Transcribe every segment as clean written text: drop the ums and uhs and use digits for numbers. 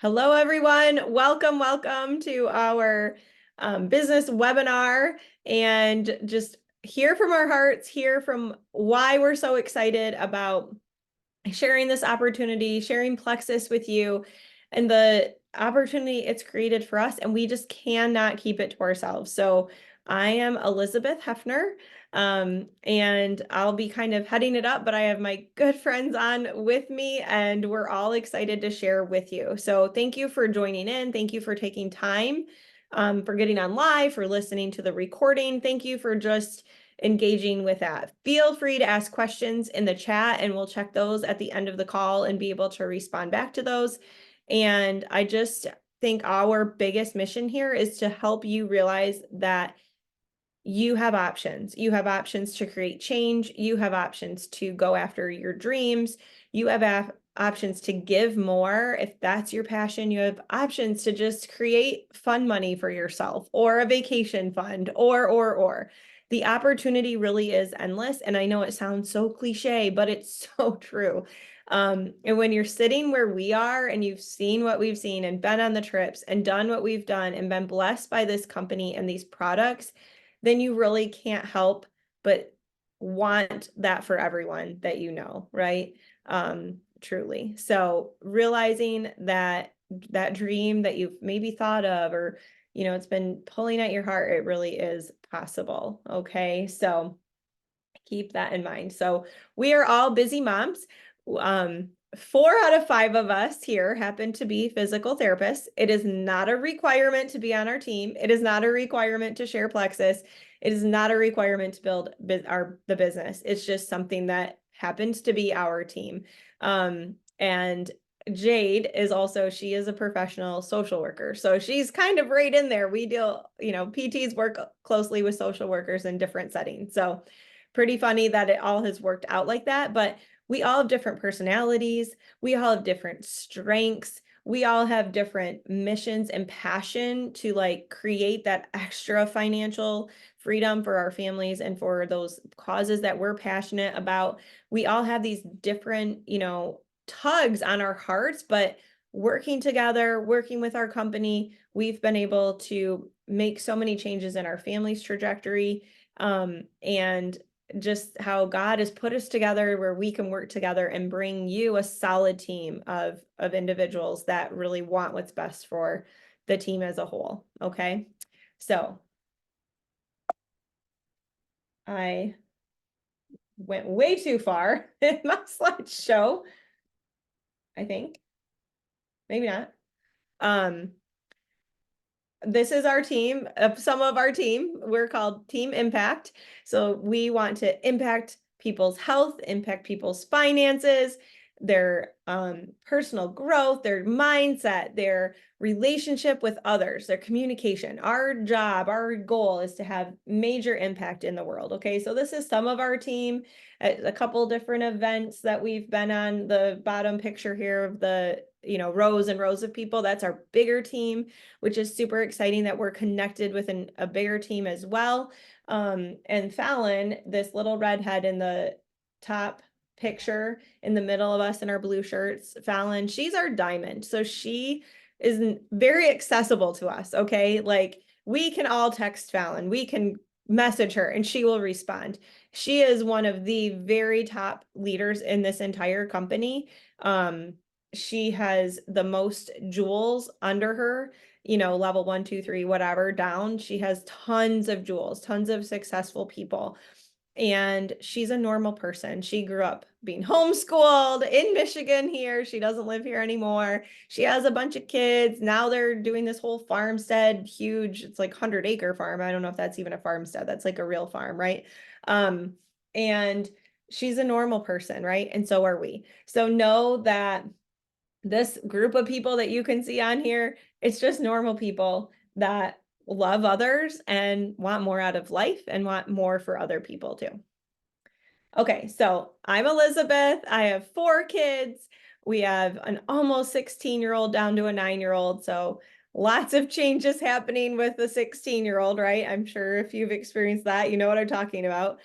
Hello, everyone. Welcome to our business webinar, and just hear from our hearts, hear from why we're so excited about sharing this opportunity, sharing Plexus with you, and the opportunity it's created for us, and we just cannot keep it to ourselves. So I am Eilers-Heffner, and I'll be kind of heading it up, but I have my good friends on with me, and we're all excited to share with you. So thank you for joining in. Thank you for taking time, for getting on live, for listening to the recording. Thank you for just engaging with that. Feel free to ask questions in the chat, and we'll check those at the end of the call and be able to respond back to those. And I just think our biggest mission here is to help you realize that you have options. You have options to create change. You have options to go after your dreams. You have options to give more. If that's your passion, you have options to just create fun money for yourself, or a vacation fund, or. The opportunity really is endless. And I know it sounds so cliche, but it's so true. And when you're sitting where we are and you've seen what we've seen and been on the trips and done what we've done and been blessed by this company and these products, then you really can't help but want that for everyone that you know, right? Truly. So realizing that that dream that you've maybe thought of, or it's been pulling at your heart, it really is possible. Okay, so keep that in mind. So we are all busy moms. 4 out of 5 of us here happen to be physical therapists. It is not a requirement to be on our team. It is not a requirement to share Plexus. It is not a requirement to build the business. It's just something that happens to be our team. And Jade is also, she is a professional social worker. So she's kind of right in there. We deal, PTs work closely with social workers in different settings. So pretty funny that it all has worked out like that, but we all have different personalities. We all have different strengths. We all have different missions and passion to create that extra financial freedom for our families and for those causes that we're passionate about. We all have these different, tugs on our hearts, but working together, working with our company, we've been able to make so many changes in our family's trajectory. And just how God has put us together where we can work together and bring you a solid team of individuals that really want what's best for the team as a whole. Okay. So I went way too far in my slideshow, I think. Maybe not. This is our team, some of our team. We're called Team Impact. So we want to impact people's health, impact people's finances, their personal growth, their mindset, their relationship with others, their communication. Our job, our goal is to have major impact in the world. Okay, so this is some of our team at a couple different events that we've been on. The bottom picture here of the rows and rows of people, that's our bigger team, which is super exciting that we're connected with a bigger team as well. And Fallon, this little redhead in the top picture in the middle of us in our blue shirts, Fallon, she's our diamond. So she is very accessible to us. Okay. We can all text Fallon, we can message her and she will respond. She is one of the very top leaders in this entire company. She has the most jewels under her, level 1, 2, 3, whatever, down. She has tons of jewels, tons of successful people. And she's a normal person. She grew up being homeschooled in Michigan here. She doesn't live here anymore. She has a bunch of kids. Now they're doing this whole farmstead, huge, it's like 100-acre farm. I don't know if that's even a farmstead. That's like a real farm, right? And she's a normal person, right? And so are we. So know that this group of people that you can see on here, it's just normal people that love others and want more out of life and want more for other people too. Okay, so I'm Elizabeth. I have 4 kids. We have an almost 16-year-old down to a 9-year-old. So lots of changes happening with the 16-year-old, right? I'm sure if you've experienced that, you know what I'm talking about.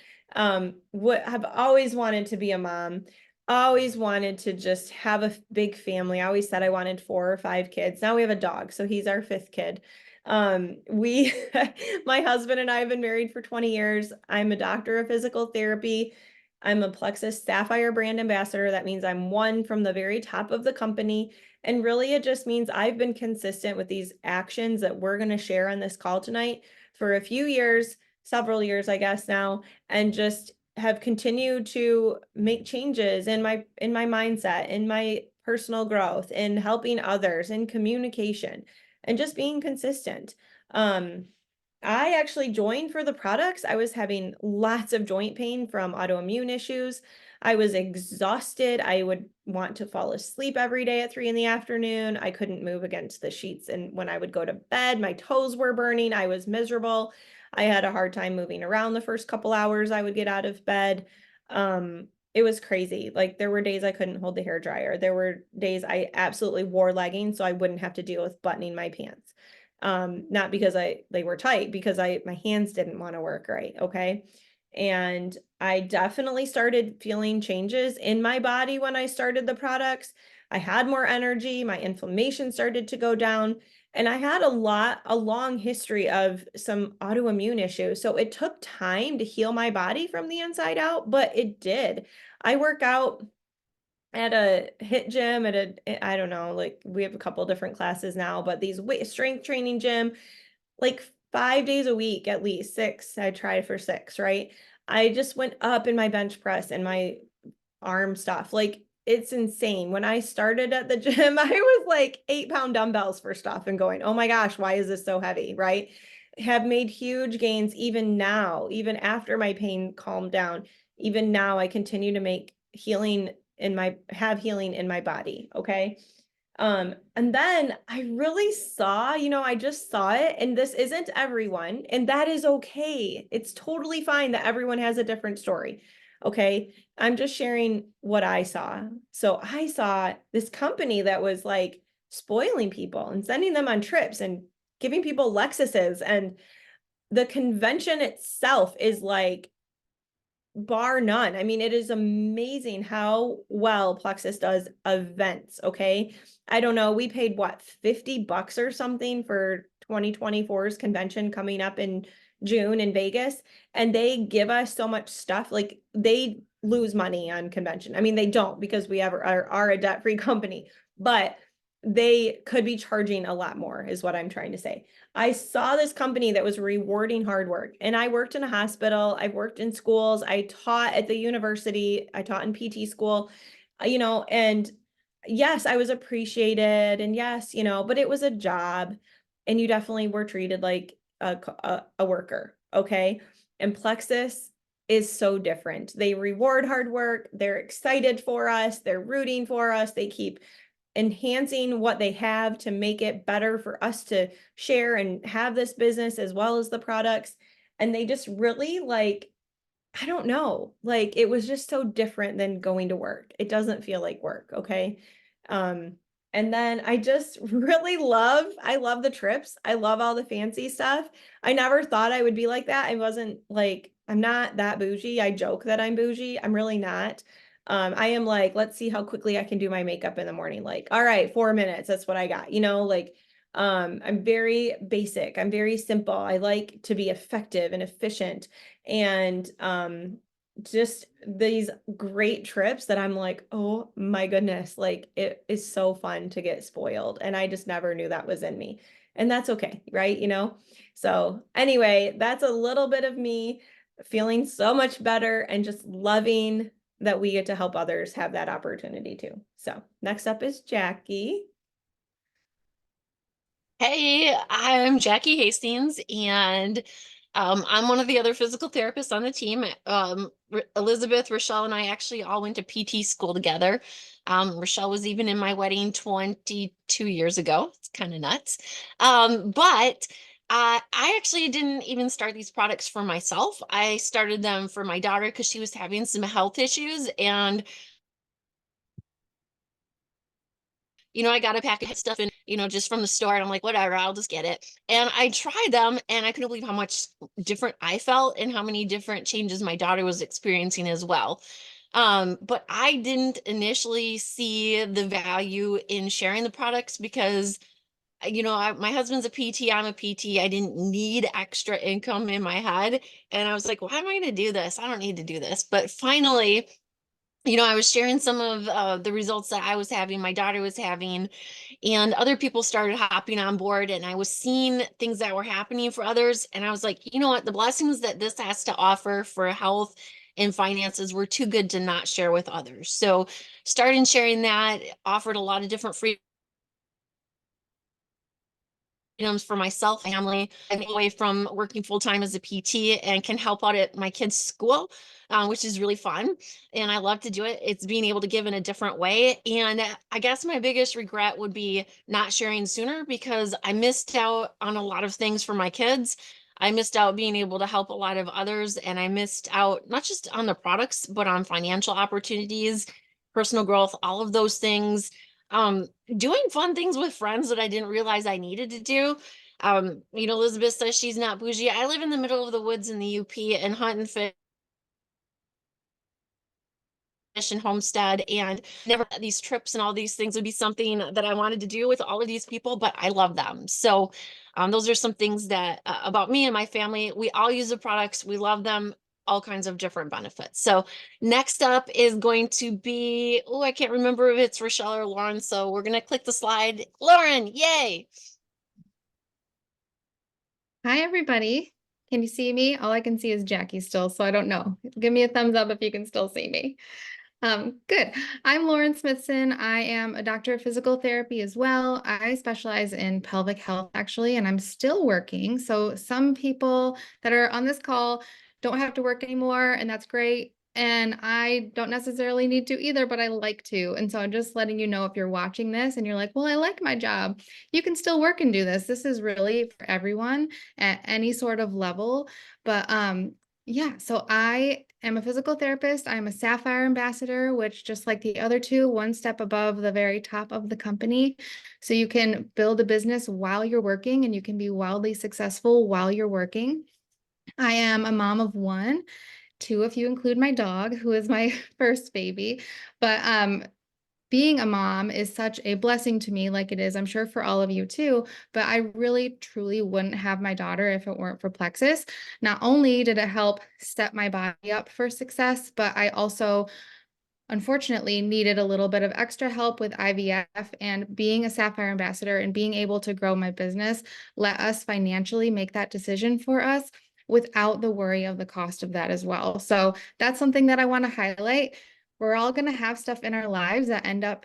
What have always wanted to be a mom. always wanted to just have a big family. I always said I wanted 4 or 5 kids. Now we have a dog, so he's our 5th kid. We, my husband and I have been married for 20 years. I'm a doctor of physical therapy. I'm a Plexus Sapphire brand ambassador. That means I'm one from the very top of the company. And really, it just means I've been consistent with these actions that we're going to share on this call tonight for a few years, several years, I guess now, and just have continued to make changes in my mindset, in my personal growth, in helping others, in communication, and just being consistent. I actually joined for the products. I was having lots of joint pain from autoimmune issues. I was exhausted. I would want to fall asleep every day at 3 in the afternoon. I couldn't move against the sheets. And when I would go to bed, my toes were burning. I was miserable. I had a hard time moving around the first couple hours I would get out of bed. It was crazy. Like there were days I couldn't hold the hair dryer. There were days I absolutely wore leggings so I wouldn't have to deal with buttoning my pants. Not because they were tight, because my hands didn't want to work right. Okay. And I definitely started feeling changes in my body when I started the products. I had more energy, my inflammation started to go down, and I had a long history of some autoimmune issues. So it took time to heal my body from the inside out, but it did. I work out at a hit gym I don't know, like we have a couple different classes now, but these strength training gym, like 5 days a week, at least 6. I tried for 6, right? I just went up in my bench press and my arm stuff. Like it's insane. When I started at the gym, I was like 8-pound dumbbells for stuff and going, oh my gosh, why is this so heavy? Right? Have made huge gains even now, even after my pain calmed down. Even now, I continue to make have healing in my body. Okay. And then I really saw, I just saw it, and this isn't everyone, and that is okay. It's totally fine that everyone has a different story. Okay. I'm just sharing what I saw. So I saw this company that was like spoiling people and sending them on trips and giving people Lexuses. And the convention itself is like bar none. I mean, it is amazing how well Plexus does events. Okay. I don't know. We paid what, $50 or something for 2024's convention coming up in June in Vegas. And they give us so much stuff. Like they lose money on convention. I mean, they don't, because we are a debt-free company, but they could be charging a lot more, is what I'm trying to say. I saw this company that was rewarding hard work, and I worked in a hospital. I've worked in schools. I taught at the university. I taught in PT school, and yes, I was appreciated, and yes, but it was a job, and you definitely were treated like a worker. Okay. And Plexus is so different. They reward hard work. They're excited for us. They're rooting for us. They keep enhancing what they have to make it better for us to share and have this business as well as the products. And they just really I don't know, like it was just so different than going to work. It doesn't feel like work. Okay. Um, and then I love the trips. I love all the fancy stuff. I never thought I would be like that. I'm not that bougie. I joke that I'm bougie. I'm really not. I am like, let's see how quickly I can do my makeup in the morning. Like, all right, 4 minutes. That's what I got, I'm very basic. I'm very simple. I like to be effective and efficient, and just these great trips that I'm like, oh my goodness, like it is so fun to get spoiled. And I just never knew that was in me. And that's okay, right? So anyway, that's a little bit of me feeling so much better and just loving that we get to help others have that opportunity too. So next up is Jackie. Hey, I'm Jackie Hastings, and I'm one of the other physical therapists on the team. Elizabeth, Rochelle, and I actually all went to PT school together. Rochelle was even in my wedding 22 years ago. It's kind of nuts. But I actually didn't even start these products for myself. I started them for my daughter because she was having some health issues, and I got a pack of stuff in, just from the store. And I'm like, whatever, I'll just get it. And I tried them, and I couldn't believe how much different I felt and how many different changes my daughter was experiencing as well. But I didn't initially see the value in sharing the products because my husband's a PT, I'm a PT. I didn't need extra income in my head. And I was like, why am I going to do this? I don't need to do this. But finally, I was sharing some of the results that I was having, my daughter was having, and other people started hopping on board. And I was seeing things that were happening for others. And I was like, you know what? The blessings that this has to offer for health and finances were too good to not share with others. So, starting sharing that, offered a lot of different free items for myself, family, and away from working full time as a PT and can help out at my kids' school, which is really fun. And I love to do it. It's being able to give in a different way. And I guess my biggest regret would be not sharing sooner because I missed out on a lot of things for my kids. I missed out being able to help a lot of others, and I missed out not just on the products, but on financial opportunities, personal growth, all of those things. Um, Doing fun things with friends that I didn't realize I needed to do. Elizabeth says she's not bougie. I live in the middle of the woods in the UP and hunt and fish and homestead, and never these trips and all these things would be something that I wanted to do with all of these people, but I love them. So those are some things that about me and my family. We all use the products. We love them, all kinds of different benefits. So next up is going to be, oh, I can't remember if it's Rochelle or Lauren. So we're going to click the slide. Lauren, yay. Hi, everybody. Can you see me? All I can see is Jackie still, so I don't know. Give me a thumbs up if you can still see me. Good. I'm Lauren Smithson. I am a doctor of physical therapy as well. I specialize in pelvic health, actually, and I'm still working. So some people that are on this call don't have to work anymore, and that's great. And I don't necessarily need to either, but I like to. And so I'm just letting you know if you're watching this and you're like, well, I like my job, you can still work and do this. This is really for everyone at any sort of level. But yeah, so I am a physical therapist. I'm a Sapphire ambassador, which just like the other two, one step above the very top of the company. So you can build a business while you're working and you can be wildly successful while you're working. I am a mom of one, two if you include my dog, who is my first baby. But being a mom is such a blessing to me, like it is, I'm sure, for all of you too. But I really, truly wouldn't have my daughter if it weren't for Plexus. Not only did it help set my body up for success, but I also unfortunately needed a little bit of extra help with IVF, and being a Sapphire ambassador and being able to grow my business let us financially make that decision for us without the worry of the cost of that as well. So that's something that I want to highlight. We're all going to have stuff in our lives that end up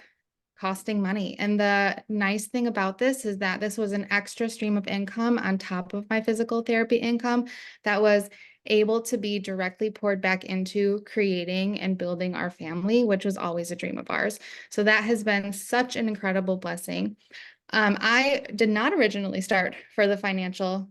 costing money. And the nice thing about this is that this was an extra stream of income on top of my physical therapy income that was able to be directly poured back into creating and building our family, which was always a dream of ours. So that has been such an incredible blessing. I did not originally start for the financial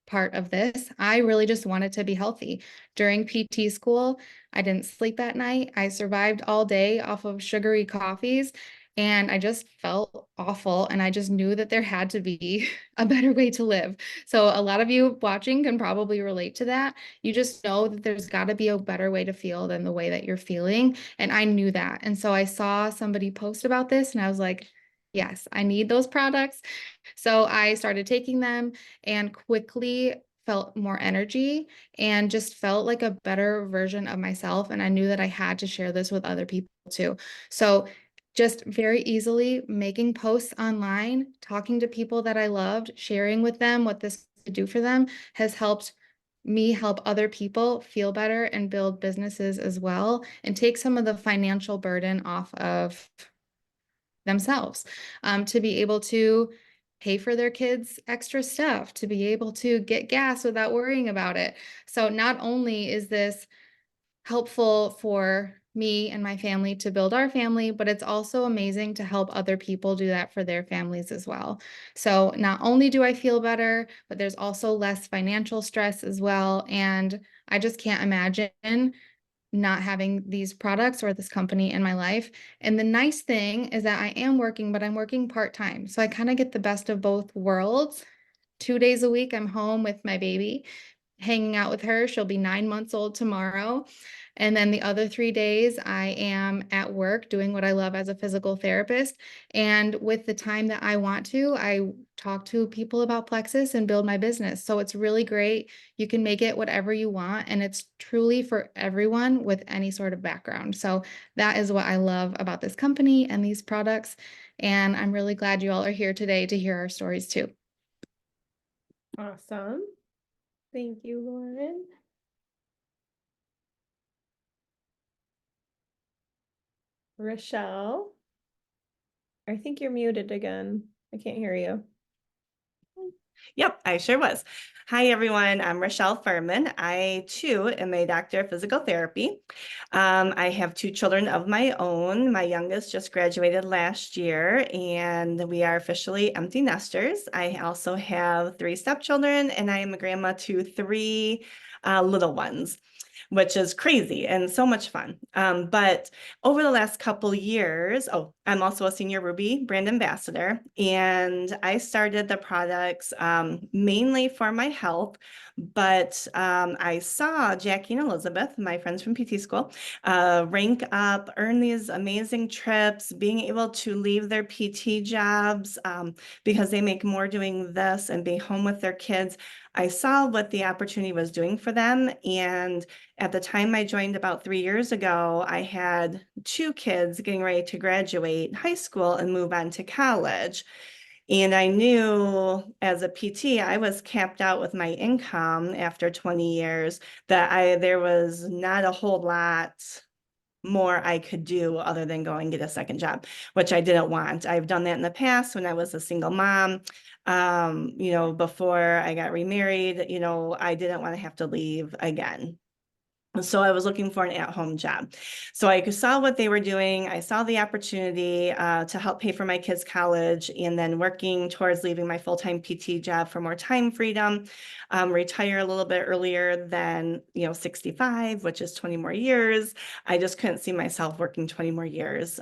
part of this. I really just wanted to be healthy. During PT school, I didn't sleep at night. I survived all day off of sugary coffees, and I just felt awful. And I just knew that there had to be a better way to live. So a lot of you watching can probably relate to that. You just know that there's got to be a better way to feel than the way that you're feeling. And I knew that. And so I saw somebody post about this and I was like, yes, I need those products. So I started taking them and quickly felt more energy and just felt like a better version of myself. And I knew that I had to share this with other people too. So just very easily making posts online, talking to people that I loved, sharing with them what this could do for them has helped me help other people feel better and build businesses as well, and take some of the financial burden off of themselves, to be able to pay for their kids' extra stuff, to be able to get gas without worrying about it. So not only is this helpful for me and my family to build our family, but it's also amazing to help other people do that for their families as well. So not only do I feel better, but there's also less financial stress as well. And I just can't imagine not having these products or this company in my life. And the nice thing is that I am working, but I'm working part-time. So I kind of get the best of both worlds. 2 days a week, I'm home with my baby. hanging out with her. She'll be 9 months old tomorrow. And then the other 3 days, I am at work doing what I love as a physical therapist. And with the time that I want to, I talk to people about Plexus and build my business. So it's really great. You can make it whatever you want, and it's truly for everyone with any sort of background. So that is what I love about this company and these products. And I'm really glad you all are here today to hear our stories too. Awesome. Thank you, Lauren. Rochelle, I think you're muted again. I can't hear you. Yep, I sure was. Hi, everyone. I'm Rochelle Furman. I, too, am a doctor of physical therapy. I have 2 children of my own. My youngest just graduated last year, and we are officially empty nesters. I also have 3 stepchildren, and I am a grandma to 3 little ones, which is crazy and so much fun. But over the last couple years, I'm also a senior Ruby brand ambassador, and I started the products mainly for my health. But I saw Jackie and Elizabeth, my friends from PT school, rank up, earn these amazing trips, being able to leave their PT jobs because they make more doing this and be home with their kids. I saw what the opportunity was doing for them. And at the time I joined about 3 years ago, I had 2 kids getting ready to graduate high school and move on to college. And I knew as a PT, I was capped out with my income after 20 years, that there was not a whole lot more I could do other than go and get a second job, which I didn't want. I've done that in the past when I was a single mom. Before I got remarried, I didn't want to have to leave again. So I was looking for an at-home job. So I saw what they were doing. I saw the opportunity to help pay for my kids' college, and then working towards leaving my full-time PT job for more time freedom, retire a little bit earlier than 65, which is 20 more years. I just couldn't see myself working 20 more years.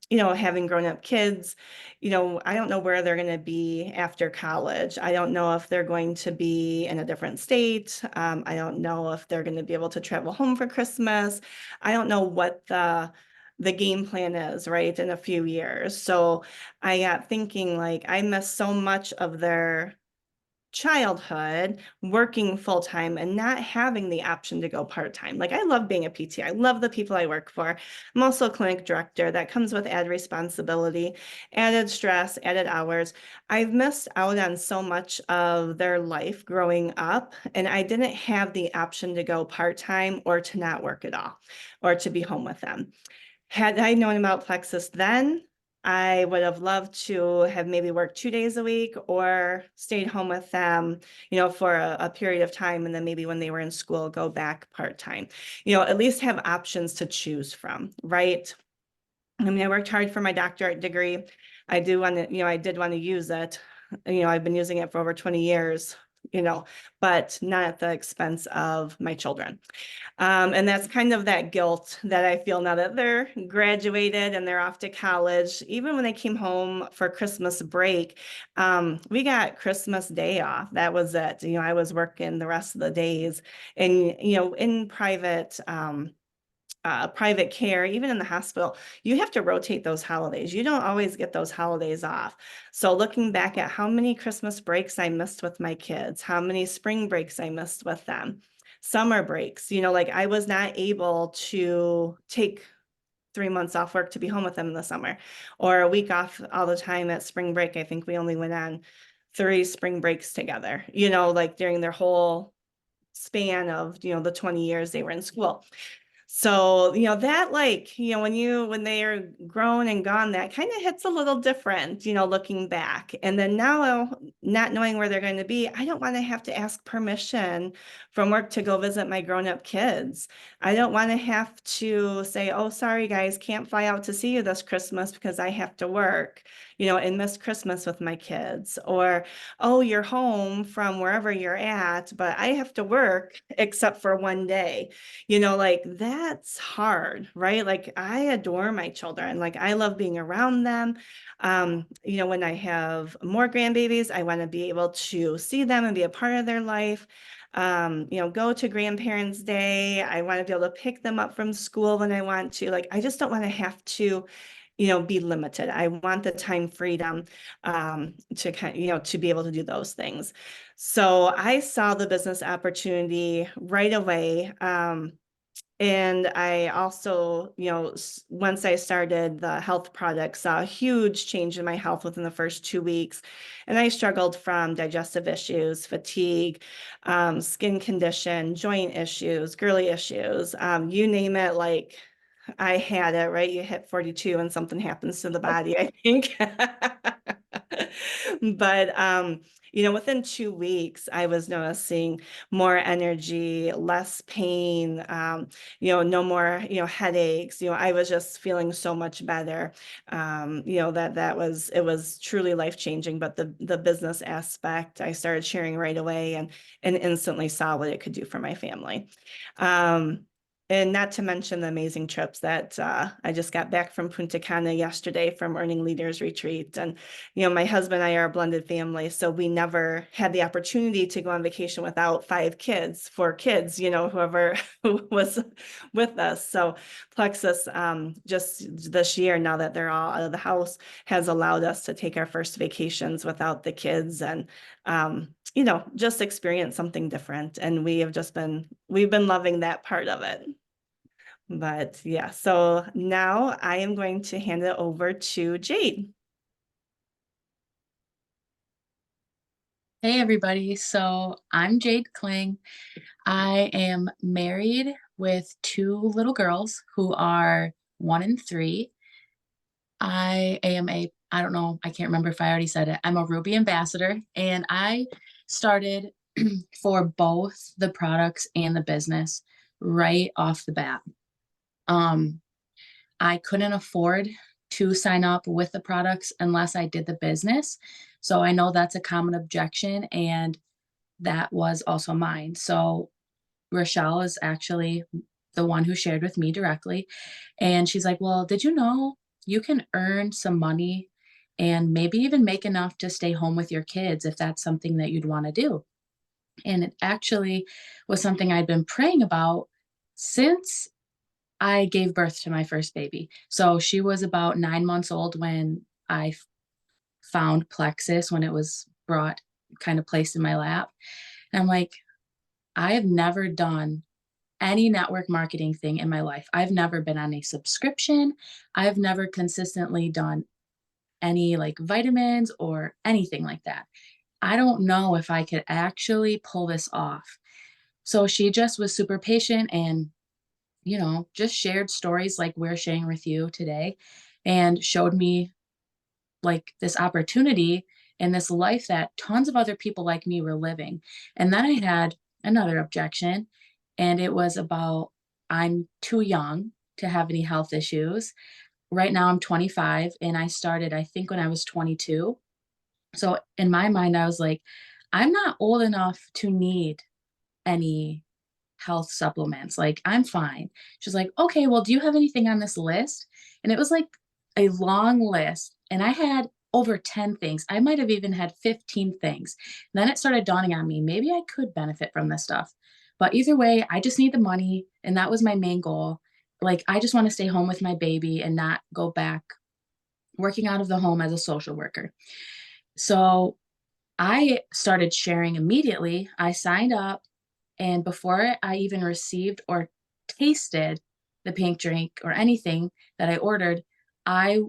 Having grown up kids, I don't know where they're going to be after college. I don't know if they're going to be in a different state. I don't know if they're going to be able to travel home for Christmas. I don't know what the game plan is, right, in a few years. So I got thinking, like, I miss so much of their childhood working full-time and not having the option to go part-time. Like, I love being a PT. I love the people I work for. I'm also a clinic director. That comes with added responsibility, added stress, added hours. I've missed out on so much of their life growing up, and I didn't have the option to go part-time or to not work at all, or to be home with them. Had I known about Plexus then, I would have loved to have maybe worked 2 days a week or stayed home with them, for a period of time. And then maybe when they were in school, go back part-time, at least have options to choose from, right? I mean, I worked hard for my doctorate degree. I did want to use it. I've been using it for over 20 years, but not at the expense of my children. And that's kind of that guilt that I feel now that they're graduated and they're off to college. Even when they came home for Christmas break, we got Christmas Day off. That was it. I was working the rest of the days, and, in private care, even in the hospital, you have to rotate those holidays. You don't always get those holidays off. So looking back at how many Christmas breaks I missed with my kids, how many spring breaks I missed with them, summer breaks, like, I was not able to take 3 months off work to be home with them in the summer, or a week off all the time at spring break. I think we only went on 3 spring breaks together, like during their whole span of, the 20 years they were in school. So, that, like, when they are grown and gone, that kind of hits a little different, looking back. And then now, not knowing where they're going to be, I don't want to have to ask permission from work to go visit my grown-up kids. I don't want to have to say, oh, sorry, guys, can't fly out to see you this Christmas because I have to work, and miss Christmas with my kids. Or, oh, you're home from wherever you're at, but I have to work except for one day. Like, that's hard, right? Like, I adore my children. Like, I love being around them. When I have more grandbabies, I want to be able to see them and be a part of their life. go to Grandparents' Day. I want to be able to pick them up from school when I want to. Like, I just don't want to have to, be limited. I want the time freedom to to be able to do those things. So I saw the business opportunity right away. And I also, once I started the health product, saw a huge change in my health within the first 2 weeks. And I struggled from digestive issues, fatigue, skin condition, joint issues, girly issues, you name it, like I had it, right? You hit 42 and something happens to the body, I think. But, within 2 weeks, I was noticing more energy, less pain, no more, headaches. I was just feeling so much better. It was truly life-changing. But the business aspect, I started sharing right away and instantly saw what it could do for my family. And not to mention the amazing trips that I just got back from Punta Cana yesterday from Earning Leaders Retreat. And, my husband and I are a blended family, so we never had the opportunity to go on vacation without 4 kids, whoever was with us. So Plexus, just this year, now that they're all out of the house, has allowed us to take our first vacations without the kids and, just experience something different. And we've been loving that part of it. But yeah, so now I am going to hand it over to Jade. Hey everybody, so I'm Jade Kling. I am married with 2 little girls who are 1 and 3. I don't know, I can't remember if I already said it. I'm a Ruby ambassador, and I started for both the products and the business right off the bat. I couldn't afford to sign up with the products unless I did the business. So I know that's a common objection, and that was also mine. So Rochelle is actually the one who shared with me directly. And she's like, well, did you know you can earn some money and maybe even make enough to stay home with your kids if that's something that you'd want to do? And it actually was something I'd been praying about since I gave birth to my first baby. So she was about 9 months old when I found Plexus, when it was brought, kind of placed in my lap. And I'm like, I have never done any network marketing thing in my life. I've never been on a subscription. I've never consistently done any like vitamins or anything like that. I don't know if I could actually pull this off. So she just was super patient and, just shared stories like we're sharing with you today and showed me like this opportunity and this life that tons of other people like me were living. And then I had another objection, and it was about I'm too young to have any health issues. Right now I'm 25 and I started, I think, when I was 22. So in my mind, I was like, I'm not old enough to need any health supplements. Like, I'm fine. She's like, okay, well, do you have anything on this list? And it was like a long list. And I had over 10 things. I might have even had 15 things. And then it started dawning on me, maybe I could benefit from this stuff. But either way, I just need the money. And that was my main goal. Like, I just want to stay home with my baby and not go back working out of the home as a social worker. So I started sharing immediately. I signed up, and before I even received or tasted the pink drink or anything that I ordered, I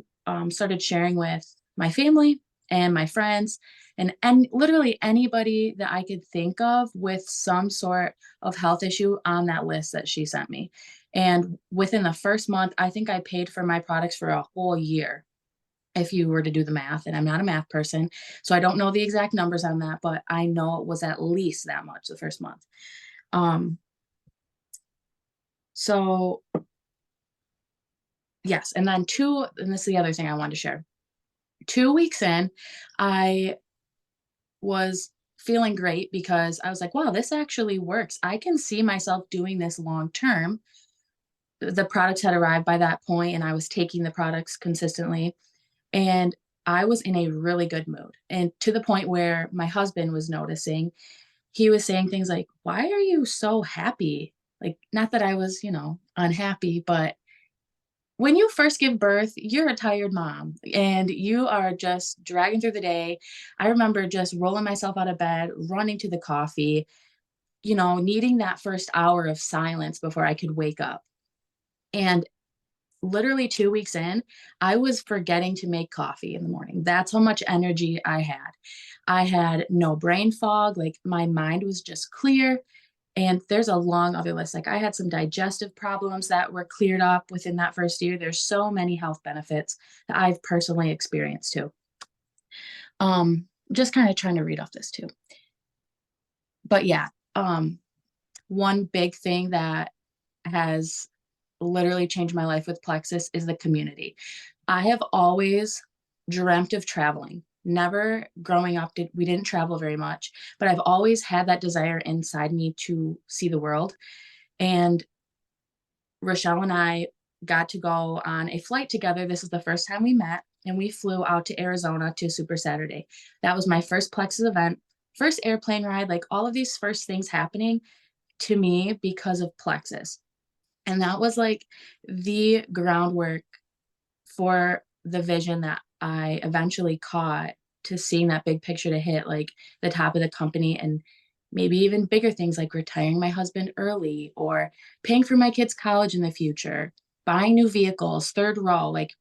started sharing with my family and my friends and literally anybody that I could think of with some sort of health issue on that list that she sent me. And within the first month, I think I paid for my products for a whole year, if you were to do the math, and I'm not a math person, so I don't know the exact numbers on that, but I know it was at least that much the first month. So yes, and then and this is the other thing I wanted to share. 2 weeks in, I was feeling great because I was like, wow, this actually works. I can see myself doing this long term. The products had arrived by that point, and I was taking the products consistently. And I was in a really good mood, and to the point where my husband was noticing. he was saying things like, why are you so happy? Like, not that I was, unhappy, but when you first give birth, you're a tired mom and you are just dragging through the day. I remember just rolling myself out of bed, running to the coffee, needing that first hour of silence before I could wake up. And literally 2 weeks in, I was forgetting to make coffee in the morning. That's how much energy I had. I had no brain fog. Like, my mind was just clear. And there's a long other list. Like, I had some digestive problems that were cleared up within that first year. There's so many health benefits that I've personally experienced too. Just kind of trying to read off this too. But yeah, one big thing that has literally changed my life with Plexus is the community. I have always dreamt of traveling. Never growing up we didn't travel very much, but I've always had that desire inside me to see the world. And Rochelle and I got to go on a flight together. This is the first time we met, and we flew out to Arizona to Super Saturday. That was my first Plexus event, first airplane ride, like all of these first things happening to me because of Plexus. And that was like the groundwork for the vision that I eventually caught, to seeing that big picture to hit like the top of the company, and maybe even bigger things like retiring my husband early or paying for my kids' college in the future, buying new vehicles, third row. Like,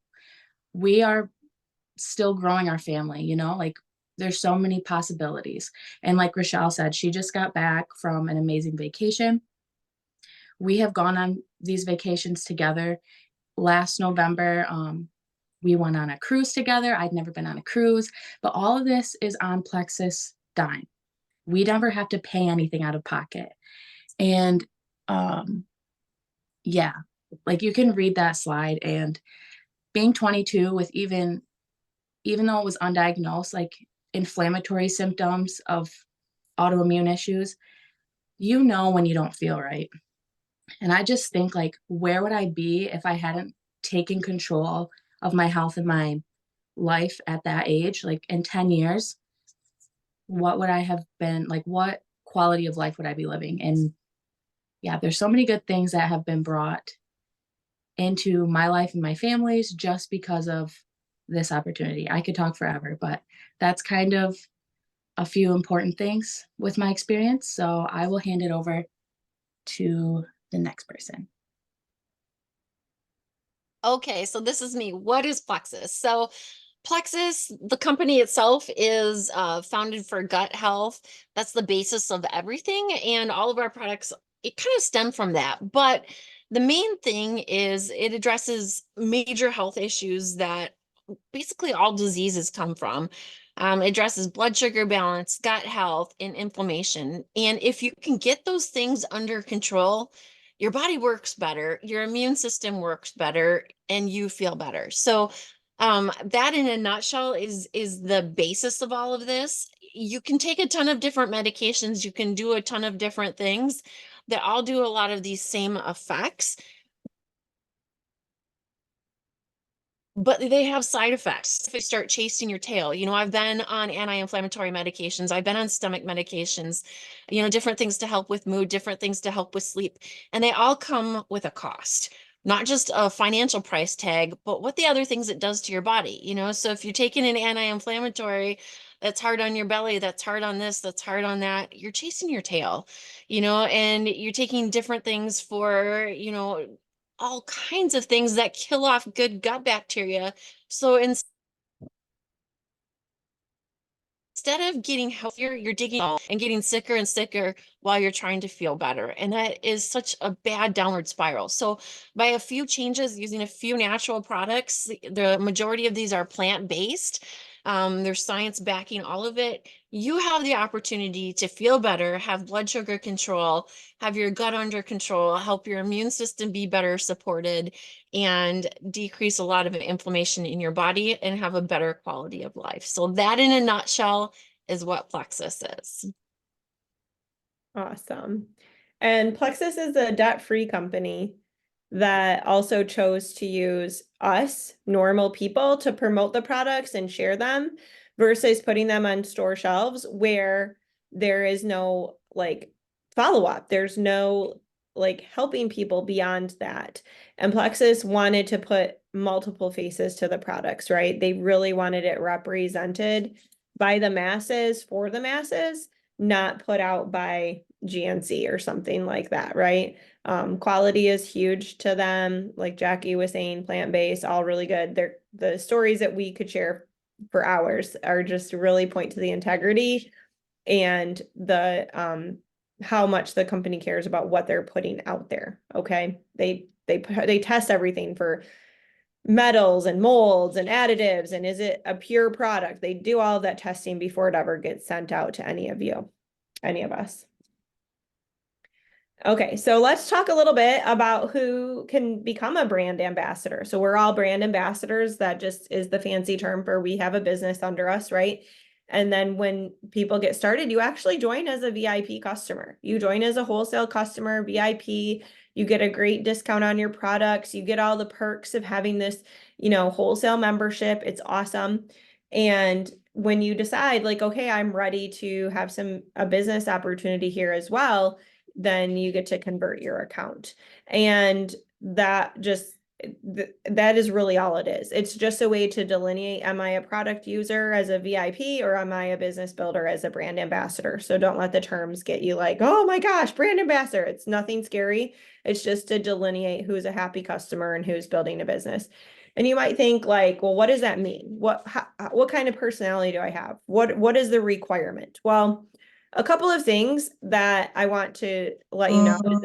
we are still growing our family, like there's so many possibilities. And like Rochelle said, she just got back from an amazing vacation. We have gone on these vacations together. Last November, we went on a cruise together. I'd never been on a cruise, but all of this is on Plexus dime. We never have to pay anything out of pocket. And yeah, like, you can read that slide, and being 22 with even though it was undiagnosed, like inflammatory symptoms of autoimmune issues, when you don't feel right. And I just think, like, where would I be if I hadn't taken control of my health and my life at that age? Like, in 10 years, what would I have been like? What quality of life would I be living? And yeah, there's so many good things that have been brought into my life and my family's just because of this opportunity. I could talk forever, but that's kind of a few important things with my experience. So I will hand it over to the next person. Okay, so this is me. What is Plexus? So Plexus, the company itself, is founded for gut health. That's the basis of everything. And all of our products, it kind of stem from that. But the main thing is it addresses major health issues that basically all diseases come from. It addresses blood sugar balance, gut health, and inflammation. And if you can get those things under control, your body works better, your immune system works better, and you feel better. So that in a nutshell is the basis of all of this. You can take a ton of different medications, you can do a ton of different things that all do a lot of these same effects, but they have side effects if you start chasing your tail. I've been on anti-inflammatory medications, I've been on stomach medications, different things to help with mood, different things to help with sleep, and they all come with a cost, not just a financial price tag, but what the other things it does to your body. So if you're taking an anti-inflammatory that's hard on your belly, that's hard on this, that's hard on that, you're chasing your tail, and you're taking different things for, all kinds of things that kill off good gut bacteria. So instead of getting healthier, you're digging and getting sicker and sicker while you're trying to feel better. And that is such a bad downward spiral. So by a few changes, using a few natural products, the majority of these are plant-based. There's science backing all of it. You have the opportunity to feel better, have blood sugar control, have your gut under control, help your immune system be better supported, and decrease a lot of inflammation in your body and have a better quality of life. So that in a nutshell is what Plexus is. Awesome. And Plexus is a debt-free company that also chose to use us, normal people, to promote the products and share them versus putting them on store shelves where there is no like follow-up. There's no like helping people beyond that. And Plexus wanted to put multiple faces to the products, right? They really wanted it represented by the masses for the masses, not put out by GNC or something like that, right? Quality is huge to them. Like Jackie was saying, plant-based, all really good. They're the stories that we could share for hours are just really point to the integrity and the how much the company cares about what they're putting out there. Okay. They test everything for metals and molds and additives, and is it a pure product? They do all of that testing before it ever gets sent out to any of you, any of us. Okay, so let's talk a little bit about who can become a brand ambassador. So we're all brand ambassadors. That just is the fancy term for we have a business under us, right? And then when people get started, you actually join as a VIP customer. You join as a wholesale customer, VIP. You get a great discount on your products. You get all the perks of having this, wholesale membership. It's awesome. And when you decide like, okay, I'm ready to have a business opportunity here as well, then you get to convert your account. And that is really all it is. It's just a way to delineate, am I a product user as a VIP or am I a business builder as a brand ambassador? So don't let the terms get you like, oh my gosh, brand ambassador. It's nothing scary. It's just to delineate who's a happy customer and who's building a business. And you might think like, well, what does that mean? What kind of personality do I have? What is the requirement? Well, a couple of things that I want to let you know is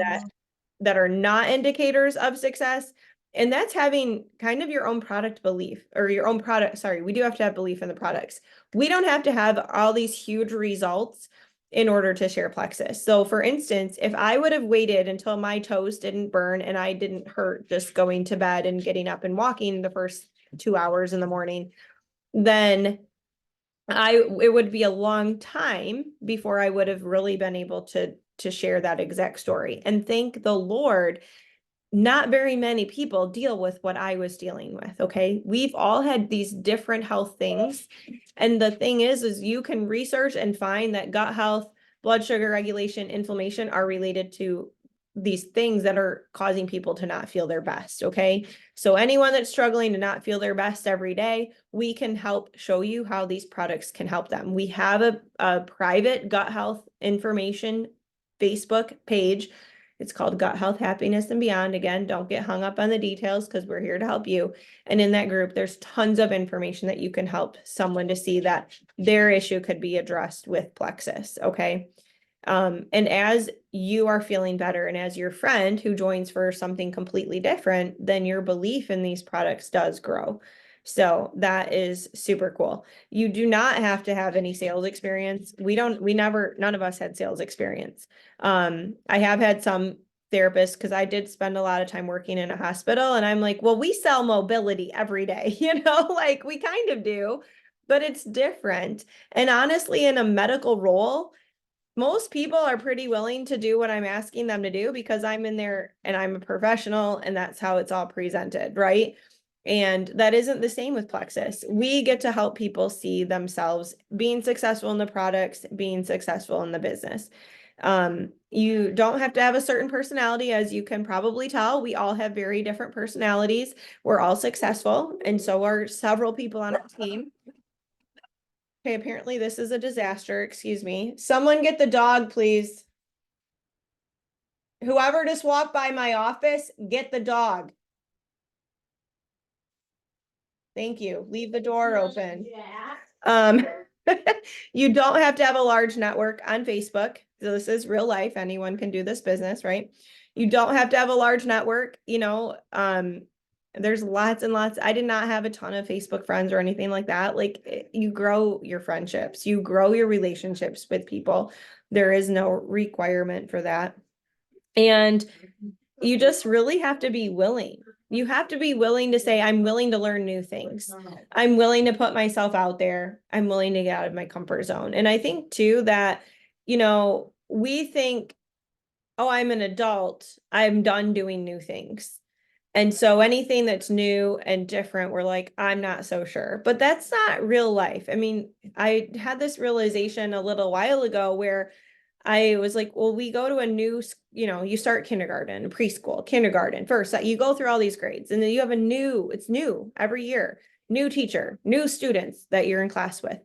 that are not indicators of success. And that's having kind of your own product belief or your own product. Sorry, we do have to have belief in the products. We don't have to have all these huge results in order to share Plexus. So for instance, if I would have waited until my toes didn't burn and I didn't hurt just going to bed and getting up and walking the first 2 hours in the morning, then it would be a long time before I would have really been able to share that exact story. And thank the Lord, not very many people deal with what I was dealing with. Okay. We've all had these different health things. And the thing is you can research and find that gut health, blood sugar regulation, inflammation are related to these things that are causing people to not feel their best. Okay. So anyone that's struggling to not feel their best every day, we can help show you how these products can help them. We have a private gut health information Facebook page. It's called Gut Health, Happiness, and Beyond. Again, don't get hung up on the details because we're here to help you. And in that group, there's tons of information that you can help someone to see that their issue could be addressed with Plexus. Okay. And as you are feeling better and as your friend who joins for something completely different, then your belief in these products does grow. So that is super cool. You do not have to have any sales experience. None of us had sales experience. I have had some therapists because I did spend a lot of time working in a hospital and I'm like, well, we sell mobility every day, like we kind of do, but it's different. And honestly, in a medical role, most people are pretty willing to do what I'm asking them to do because I'm in there and I'm a professional and that's how it's all presented, right? And that isn't the same with Plexus. We get to help people see themselves being successful in the products, being successful in the business. You don't have to have a certain personality, as you can probably tell. We all have very different personalities. We're all successful, and so are several people on our team. Okay, apparently this is a disaster. Excuse me. Someone get the dog, please. Whoever just walked by my office, get the dog. Thank you. Leave the door open. You don't have to have a large network on Facebook. So this is real life. Anyone can do this business, right? You don't have to have a large network, there's lots and lots. I did not have a ton of Facebook friends or anything like that. Like you grow your friendships, you grow your relationships with people. There is no requirement for that. And you just really have to be willing. You have to be willing to say, I'm willing to learn new things. I'm willing to put myself out there. I'm willing to get out of my comfort zone. And I think too that, we think, oh, I'm an adult. I'm done doing new things. And so anything that's new and different, we're like, I'm not so sure. But that's not real life. I mean, I had this realization a little while ago where I was like, well, we go to a new, you start kindergarten, preschool, kindergarten first. You go through all these grades, and then you have it's new every year, new teacher, new students that you're in class with.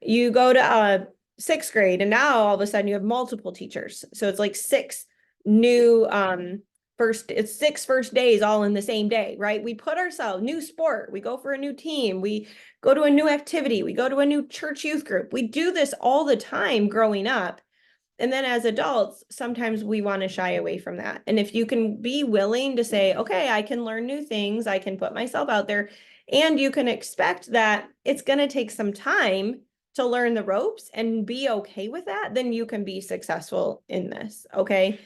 You go to sixth grade, and now all of a sudden you have multiple teachers. So it's like six new it's 6 first days all in the same day, right? We put ourselves, new sport, we go for a new team, we go to a new activity, we go to a new church youth group. We do this all the time growing up. And then as adults, sometimes we want to shy away from that. And if you can be willing to say, okay, I can learn new things, I can put myself out there, and you can expect that it's going to take some time to learn the ropes and be okay with that, then you can be successful in this. Okay.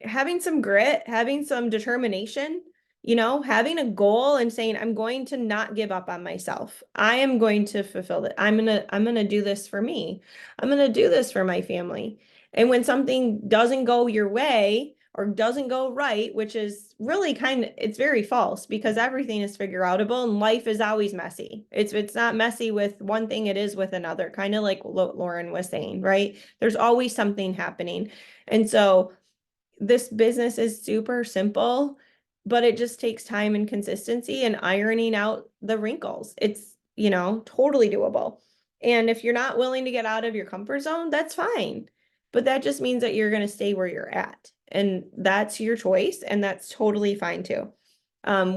Having some grit, having some determination, having a goal and saying, I'm going to not give up on myself. I am going to fulfill it. I'm going to do this for me. I'm going to do this for my family. And when something doesn't go your way or doesn't go right, which is really it's very false, because everything is figure outable and life is always messy. It's not messy with one thing, it is with another, kind of like what Lauren was saying, right? There's always something happening. And so this business is super simple, but it just takes time and consistency and ironing out the wrinkles. It's, totally doable. And if you're not willing to get out of your comfort zone, that's fine. But that just means that you're going to stay where you're at. And that's your choice. And that's totally fine too.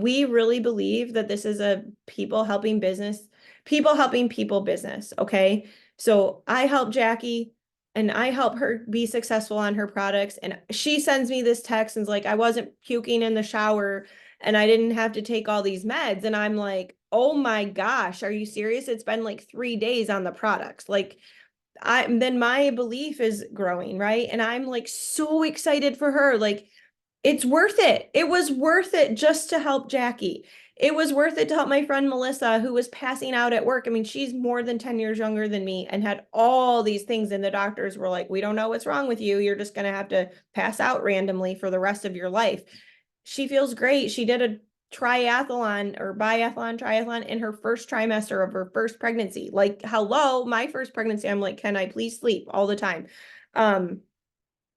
We really believe that this is a people helping people business. Okay. So I help Jackie and I help her be successful on her products. And she sends me this text and is like, I wasn't puking in the shower and I didn't have to take all these meds. And I'm like, oh my gosh, are you serious? It's been like 3 days on the products. Like, then my belief is growing, right? And I'm like so excited for her. Like, it's worth it. It was worth it just to help Jackie. It was worth it to help my friend Melissa, who was passing out at work. I mean, she's more than 10 years younger than me and had all these things. And the doctors were like, we don't know what's wrong with you. You're just going to have to pass out randomly for the rest of your life. She feels great. She did a triathlon in her first trimester of her first pregnancy. Like, hello, my first pregnancy, I'm like, can I please sleep all the time?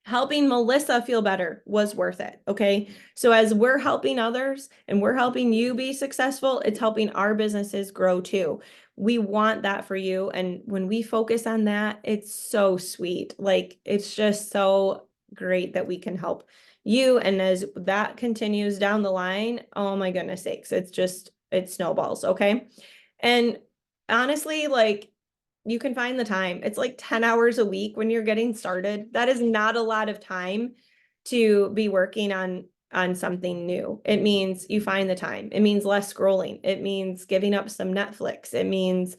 Helping Melissa feel better was worth it. Okay. So as we're helping others and we're helping you be successful, it's helping our businesses grow too. We want that for you. And when we focus on that, it's so sweet. Like, it's just so great that we can help you. And as that continues down the line, oh my goodness sakes, it snowballs. Okay. And honestly, like, you can find the time. It's like 10 hours a week when you're getting started. That is not a lot of time to be working on something new. It means you find the time. It means less scrolling. It means giving up some Netflix. It means,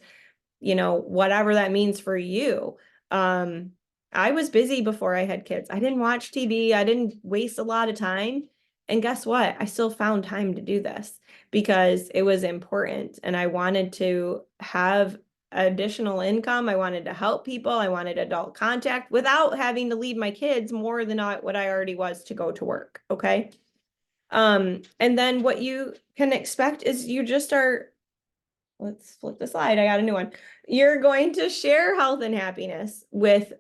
whatever that means for you. I was busy before I had kids. I didn't watch TV. I didn't waste a lot of time. And guess what? I still found time to do this because it was important and I wanted to have additional income. I wanted to help people. I wanted adult contact without having to leave my kids more than what I already was to go to work. Okay. And then what you can expect is you just are, let's flip the slide. I got a new one. You're going to share health and happiness with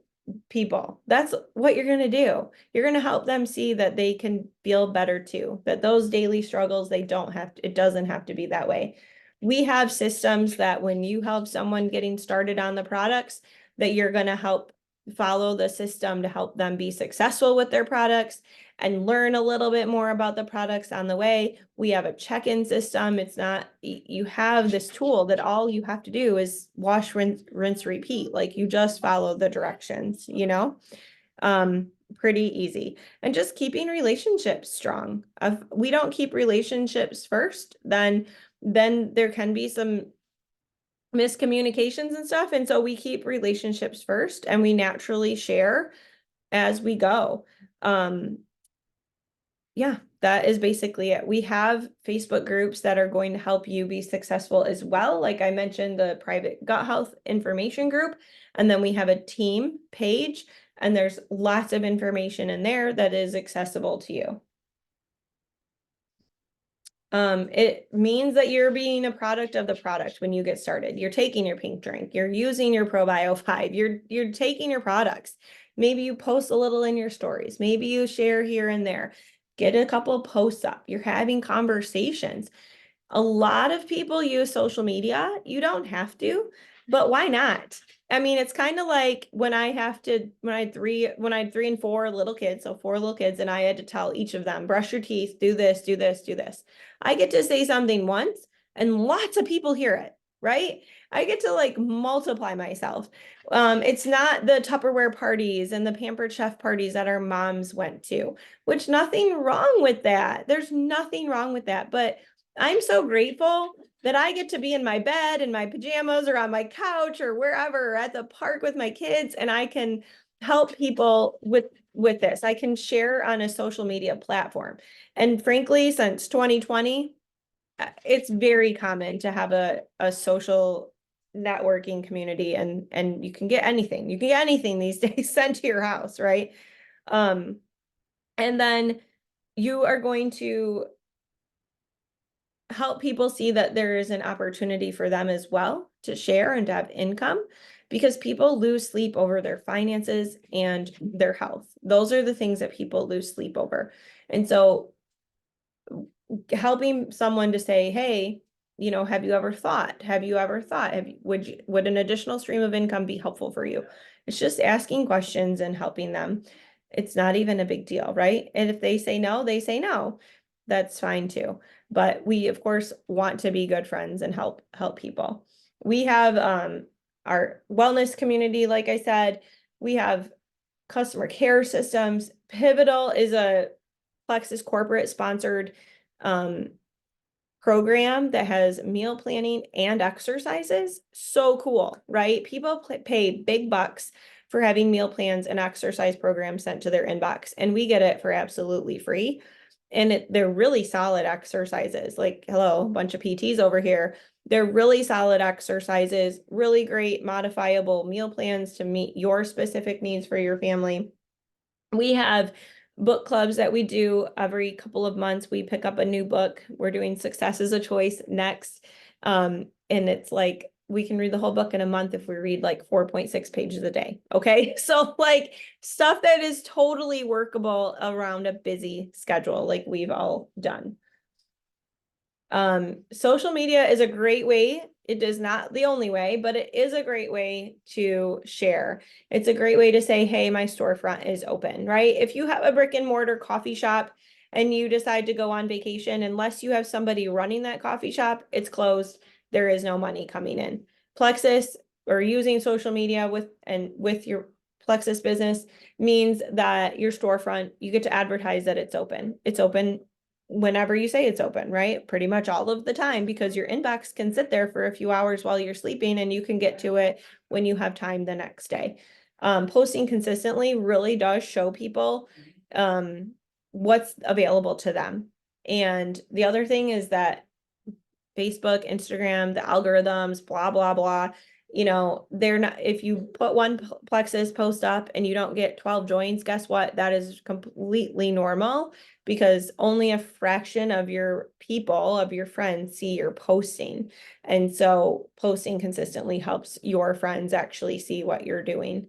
people. That's what you're going to do. You're going to help them see that they can feel better too, that those daily struggles, it doesn't have to be that way. We have systems that when you help someone getting started on the products, that you're going to help follow the system to help them be successful with their products and learn a little bit more about the products on the way. We have a check-in system. It's not, you have this tool that all you have to do is wash, rinse, repeat. Like, you just follow the directions, pretty easy. And just keeping relationships strong. If we don't keep relationships first, then there can be some miscommunications and stuff. And so we keep relationships first and we naturally share as we go. Yeah, that is basically it. We have Facebook groups that are going to help you be successful as well. Like I mentioned, the private gut health information group, and then we have a team page, and there's lots of information in there that is accessible to you. It means that you're being a product of the product when you get started. You're taking your pink drink, you're using your ProBio 5, you're taking your products. Maybe you post a little in your stories, maybe you share here and there. Get a couple posts up. You're having conversations. A lot of people use social media. You don't have to, but why not? I mean, it's kind of like when I had three and four little kids, so four little kids, and I had to tell each of them, brush your teeth, do this, do this, do this. I get to say something once and lots of people hear it, right? I get to like multiply myself. It's not the Tupperware parties and the Pampered Chef parties that our moms went to, which nothing wrong with that. There's nothing wrong with that, but I'm so grateful that I get to be in my bed in my pajamas or on my couch or wherever, or at the park with my kids, and I can help people with this. I can share on a social media platform. And frankly, since 2020, it's very common to have a social networking community, and you can get anything. You can get anything these days sent to your house, right? And then you are going to help people see that there is an opportunity for them as well to share and to have income, because people lose sleep over their finances and their health. Those are the things that people lose sleep over. And so helping someone to say, hey, you know, have you ever thought, would an additional stream of income be helpful for you? It's just asking questions and helping them. It's not even a big deal, right? And if they say no, they say no. That's fine too. But we, of course, want to be good friends and help people. We have our wellness community, like I said, we have customer care systems. Pivotal is a Plexus corporate sponsored program that has meal planning and exercises. So cool, right? People pay big bucks for having meal plans and exercise programs sent to their inbox, and we get it for absolutely free. And they're really solid exercises. Like, hello, a bunch of PTs over here. They're really solid exercises, really great modifiable meal plans to meet your specific needs for your family. We have book clubs that we do every couple of months. We pick up a new book. We're doing Success is a Choice next. And it's like we can read the whole book in a month if we read like 4.6 pages a day. Okay. So like stuff that is totally workable around a busy schedule, like we've all done. Social media is a great way. It is not the only way, but it is a great way to share. It's a great way to say, hey, my storefront is open, right? If you have a brick and mortar coffee shop and you decide to go on vacation, unless you have somebody running that coffee shop, it's closed. There is no money coming in. Plexus, or using social media with your Plexus business, means that your storefront, you get to advertise that it's open. It's open whenever you say it's open, right? Pretty much all of the time, because your inbox can sit there for a few hours while you're sleeping and you can get to it when you have time the next day. Posting consistently really does show people what's available to them. And the other thing is that Facebook, Instagram, the algorithms, blah, blah, blah, you know, they're not, if you put one Plexus post up and you don't get 12 joins, guess what? That is completely normal, because only a fraction of your people, of your friends, see your posting. And so posting consistently helps your friends actually see what you're doing.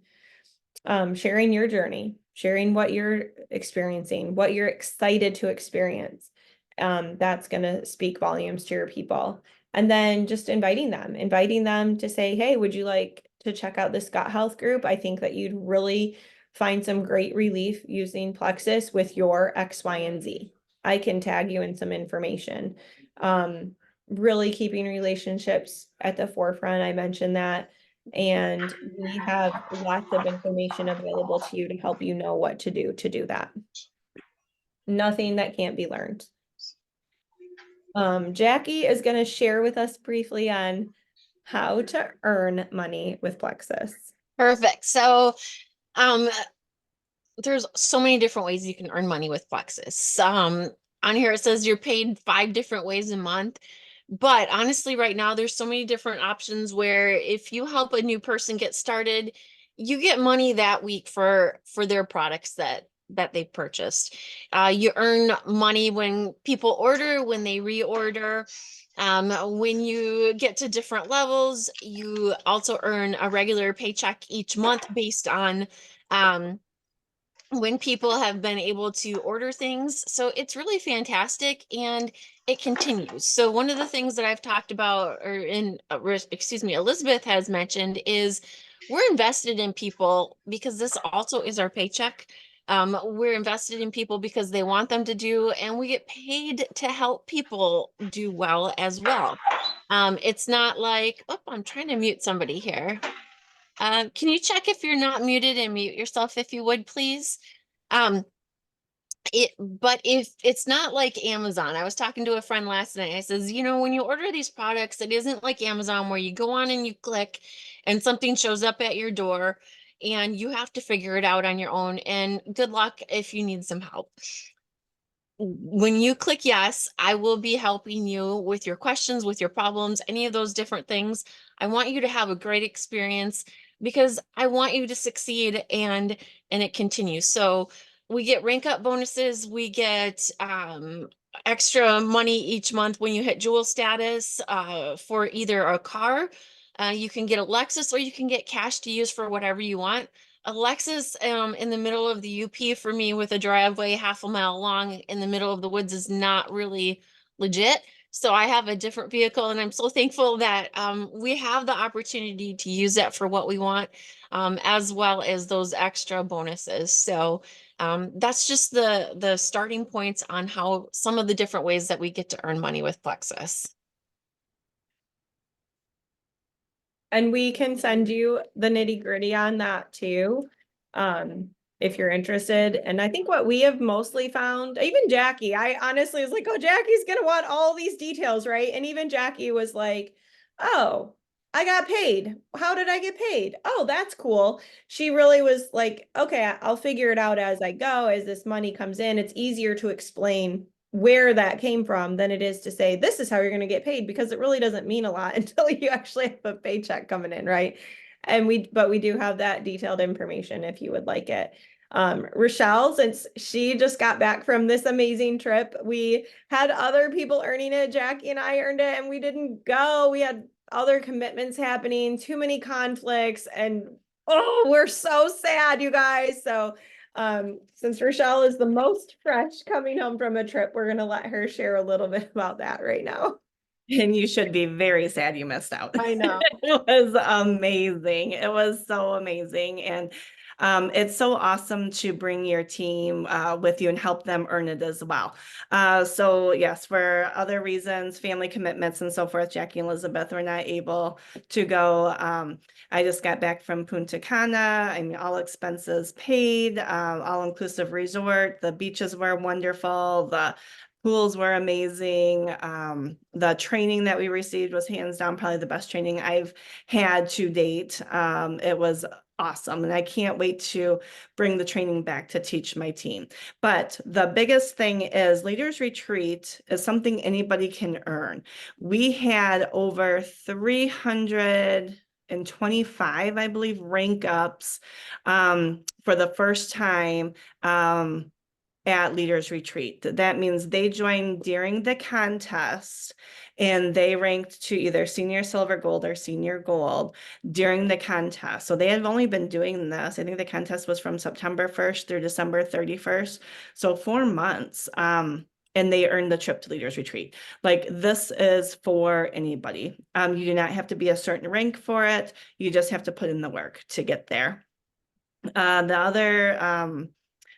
Sharing your journey, sharing what you're experiencing, what you're excited to experience. That's going to speak volumes to your people. And then just inviting them to say, hey, would you like to check out this gut health group? I think that you'd really find some great relief using Plexus with your X, Y, and Z. I can tag you in some information. Really keeping relationships at the forefront. I mentioned that. And we have lots of information available to you to help you know what to do that. Nothing that can't be learned. Jackie is going to share with us briefly on how to earn money with Plexus. Perfect. So, there's so many different ways you can earn money with Plexus. On here it says you're paid 5 different ways a month. But honestly, right now, there's so many different options where if you help a new person get started, you get money that week for their products that that they've purchased. You earn money when people order, when they reorder. When you get to different levels, you also earn a regular paycheck each month based on when people have been able to order things. So it's really fantastic and it continues. So one of the things that I've talked about, or excuse me, Elizabeth has mentioned, is we're invested in people because this also is our paycheck. We're invested in people because they want them to do, and we get paid to help people do well as well. It's not like, oh, I'm trying to mute somebody here. Can you check if you're not muted and mute yourself if you would, please? Um, but if it's not like Amazon, I was talking to a friend last night. I says, you know, when you order these products, it isn't like Amazon where you go on and you click and something shows up at your door and you have to figure it out on your own. And good luck if you need some help. When you click yes, I will be helping you with your questions, with your problems, any of those different things. I want you to have a great experience because I want you to succeed and it continues. So we get rank up bonuses, we get extra money each month when you hit jewel status for either a car. You can get a Lexus or you can get cash to use for whatever you want. Alexis, in the middle of the UP for me with a driveway half a mile long in the middle of the woods is not really legit. So I have a different vehicle and I'm so thankful that we have the opportunity to use that for what we want, as well as those extra bonuses. So that's just the starting points on how some of the different ways that we get to earn money with Plexus. And we can send you the nitty gritty on that too, if you're interested. And I think what we have mostly found, even Jackie, I honestly was like, oh, Jackie's gonna want all these details, right? And even Jackie was like, oh, I got paid. How did I get paid? Oh, that's cool. She really was like, okay, I'll figure it out as I go, as this money comes in. It's easier to explain where that came from than it is to say, this is how you're going to get paid, because it really doesn't mean a lot until you actually have a paycheck coming in, right? And but we do have that detailed information if you would like it. Rochelle, since she just got back from this amazing trip, we had other people earning it. Jackie and I earned it and we didn't go. We had other commitments happening, too many conflicts, and oh, we're so sad, you guys. So since Rochelle is the most fresh coming home from a trip, we're going to let her share a little bit about that right now. And you should be very sad you missed out. I know. It was amazing. It was so amazing. And it's so awesome to bring your team with you and help them earn it as well. So yes, for other reasons, family commitments and so forth, Jackie and Elizabeth were not able to go. I just got back from Punta Cana. I mean, all expenses paid, all-inclusive resort. The beaches were wonderful. The pools were amazing. The training that we received was hands down probably the best training I've had to date. It was awesome. And I can't wait to bring the training back to teach my team. But the biggest thing is Leaders Retreat is something anybody can earn. We had over 325, I believe, rank ups for the first time at Leaders Retreat. That means they joined during the contest and they ranked to either senior silver gold or senior gold during the contest. So they have only been doing this. I think the contest was from September 1st through December 31st. So 4 months. And they earned the trip to Leaders Retreat. Like, this is for anybody. You do not have to be a certain rank for it. You just have to put in the work to get there. The other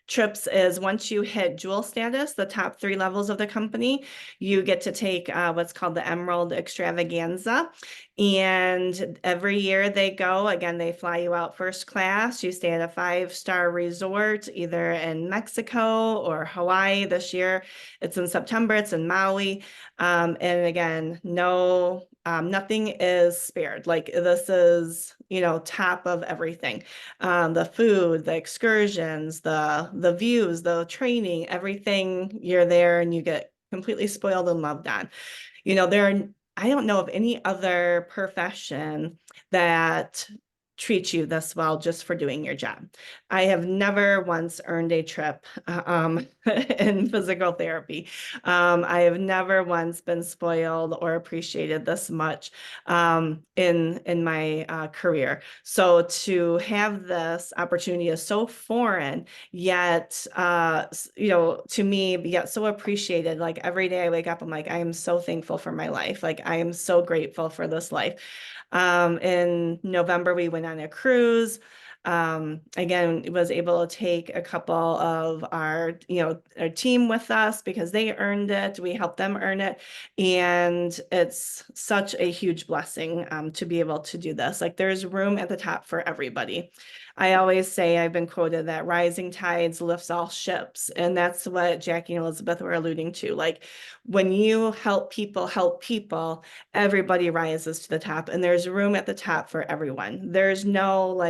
trips is once you hit jewel status, the top 3 levels of the company, you get to take what's called the Emerald Extravaganza. And every year they go, again, they fly you out first class. You stay at a 5-star resort, either in Mexico or Hawaii. This year, it's in September, it's in Maui. And again, no, nothing is spared. Like, this is, you know, top of everything. The food, the excursions, the views, the training, everything, you're there and you get completely spoiled and loved on. You know, I don't know of any other profession that treat you this well just for doing your job. I have never once earned a trip in physical therapy. I have never once been spoiled or appreciated this much in my career. So to have this opportunity is so foreign, yet to me, yet so appreciated. Like every day I wake up, I'm like, I am so thankful for my life. Like I am so grateful for this life. In November, we went on a cruise. Again, was able to take a couple of our team with us because they earned it. We helped them earn it. And it's such a huge blessing to be able to do this. Like there's room at the top for everybody. I always say, I've been quoted that rising tides lifts all ships. And that's what Jackie and Elizabeth were alluding to. Like when you help people, everybody rises to the top, and there's room at the top for everyone. There's no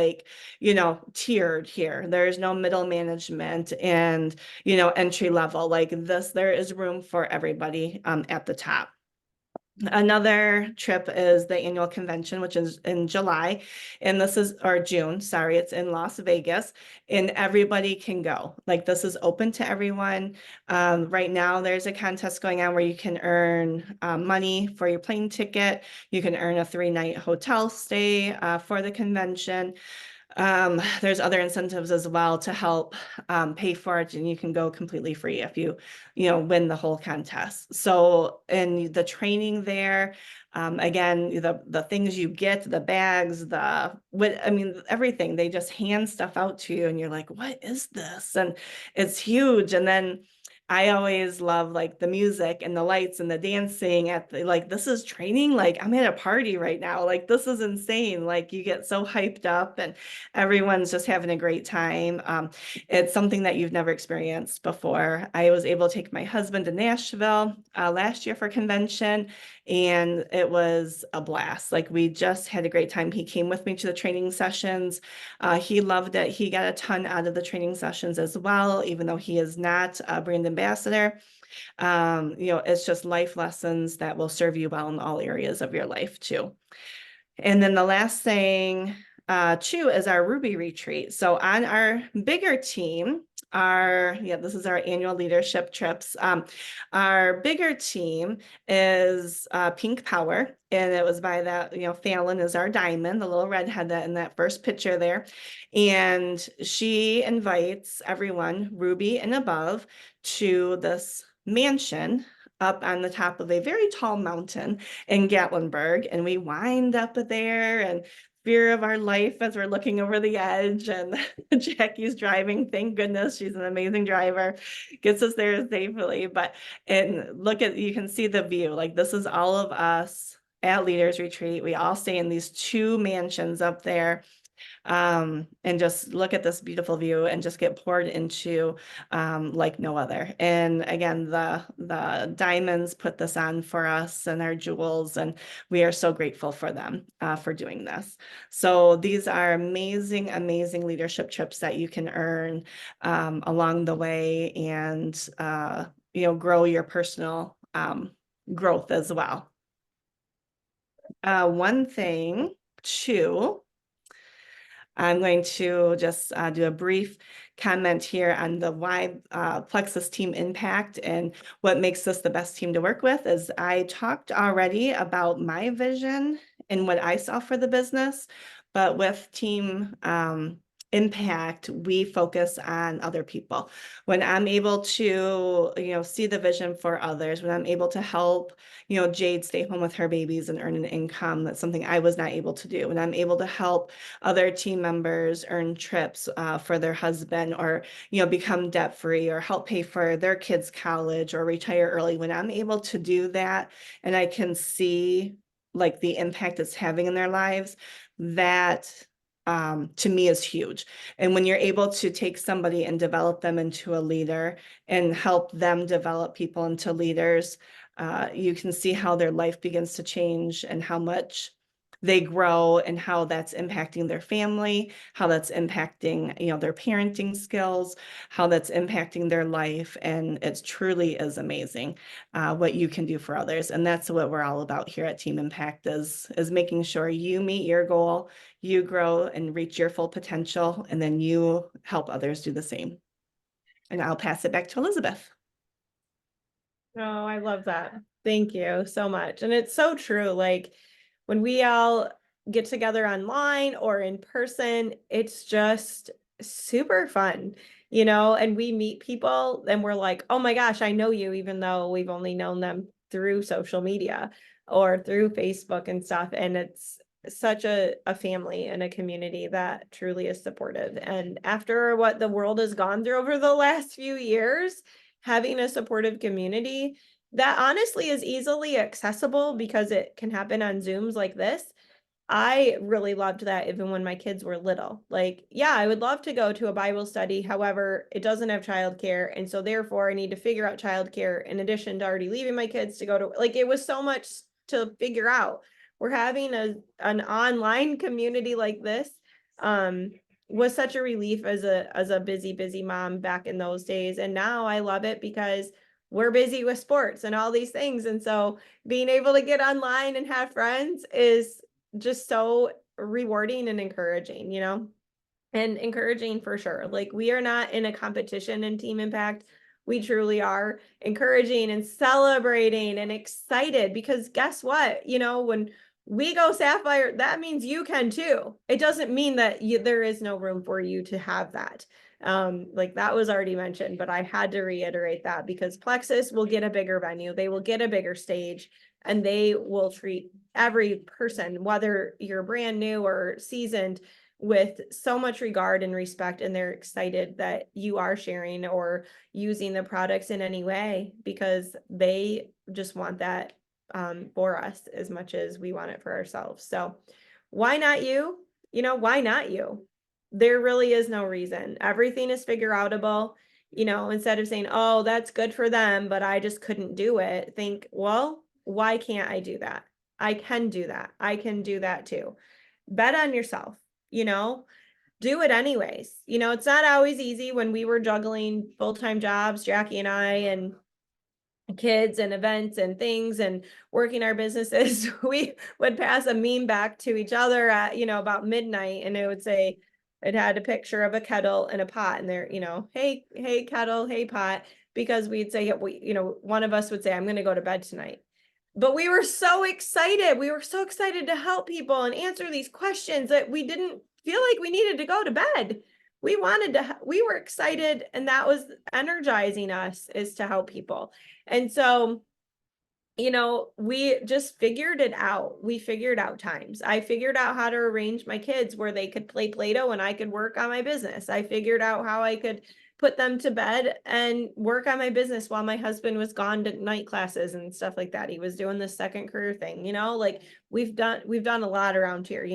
tiered here. There's no middle management and, entry level like this. There is room for everybody at the top. Another trip is the annual convention, which is in July, and June, sorry, it's in Las Vegas, and everybody can go. Like this is open to everyone. Right now there's a contest going on where you can earn money for your plane ticket. You can earn a 3-night hotel stay for the convention. There's other incentives as well to help pay for it, and you can go completely free if you win the whole contest. So in the training there, again, the things you get, the bags, everything, they just hand stuff out to you and you're like, what is this? And it's huge. And then I always love like the music and the lights and the dancing this is training. Like I'm at a party right now. Like this is insane. Like you get so hyped up and everyone's just having a great time. It's something that you've never experienced before. I was able to take my husband to Nashville last year for convention, and it was a blast. Like we just had a great time. He came with me to the training sessions. He loved it. He got a ton out of the training sessions as well, even though he is not a brand ambassador. It's just life lessons that will serve you well in all areas of your life too. And then the last thing too is our Ruby retreat. So on our bigger team, this is our annual leadership trips. Our bigger team is Pink Power, and it was by that, Fallon is our diamond, the little redhead that in that first picture there. And she invites everyone, Ruby and above, to this mansion up on the top of a very tall mountain in Gatlinburg. And we wind up there and fear of our life as we're looking over the edge, and Jackie's driving. Thank goodness, she's an amazing driver, gets us there safely. You can see the view. Like this is all of us at Leaders Retreat. We all stay in these 2 mansions up there. And just look at this beautiful view and just get poured into like no other. And again, the diamonds put this on for us and our jewels, and we are so grateful for them for doing this. So these are amazing, amazing leadership trips that you can earn along the way, and grow your personal growth as well. One thing too, I'm going to just do a brief comment here on the why Plexus Team Impact and what makes this the best team to work with. Is I talked already about my vision and what I saw for the business, but with Team Impact, we focus on other people. When I'm able to, see the vision for others, when I'm able to help, Jade stay home with her babies and earn an income, that's something I was not able to do. When I'm able to help other team members earn trips for their husband, or, become debt free, or help pay for their kids' college, or retire early, when I'm able to do that and I can see like the impact it's having in their lives, that to me is huge. And when you're able to take somebody and develop them into a leader and help them develop people into leaders, you can see how their life begins to change and how much they grow and how that's impacting their family, how that's impacting, their parenting skills, how that's impacting their life. And it truly is amazing what you can do for others. And that's what we're all about here at Team Impact is making sure you meet your goal, you grow and reach your full potential, and then you help others do the same. And I'll pass it back to Elizabeth. Oh, I love that. Thank you so much. And it's so true. Like when we all get together online or in person, it's just super fun, and we meet people and we're like, oh my gosh, I know you, even though we've only known them through social media or through Facebook and stuff. And it's such a family and a community that truly is supportive. And after what the world has gone through over the last few years, having a supportive community that honestly is easily accessible because it can happen on Zooms like this. I really loved that even when my kids were little. Like, yeah, I would love to go to a Bible study. However, it doesn't have childcare. And so therefore I need to figure out childcare in addition to already leaving my kids to go to, like, it was so much to figure out. We're having an online community like this. Was such a relief as a busy mom back in those days. And now I love it because we're busy with sports and all these things. And so being able to get online and have friends is just so rewarding and encouraging, and encouraging for sure. Like we are not in a competition in Team Impact. We truly are encouraging and celebrating and excited because guess what? When we go Sapphire, that means you can too. It doesn't mean that there is no room for you to have that. Like that was already mentioned, but I had to reiterate that because Plexus will get a bigger venue. They will get a bigger stage and they will treat every person, whether you're brand new or seasoned, with so much regard and respect, and they're excited that you are sharing or using the products in any way because they just want that for us as much as we want it for ourselves. So why not you? Why not you? There really is no reason. Everything is figure outable. Instead of saying, oh, that's good for them, but I just couldn't do it, think, well, why can't I do that? I can do that. I can do that too. Bet on yourself. Do it anyways. It's not always easy. When we were juggling full-time jobs, Jackie and I, and kids and events and things and working our businesses, we would pass a meme back to each other at, about midnight, and it would say, it had a picture of a kettle and a pot, and there, hey kettle, hey pot, because we'd say, one of us would say, I'm going to go to bed tonight. But we were so excited. We were so excited to help people and answer these questions that we didn't feel like we needed to go to bed. We were excited, and that was energizing us, is to help people. And so, we just figured it out. We figured out times. I figured out how to arrange my kids where they could play Play-Doh and I could work on my business. I figured out how I could put them to bed and work on my business while my husband was gone to night classes and stuff like that. He was doing the second career thing, like we've done a lot around here,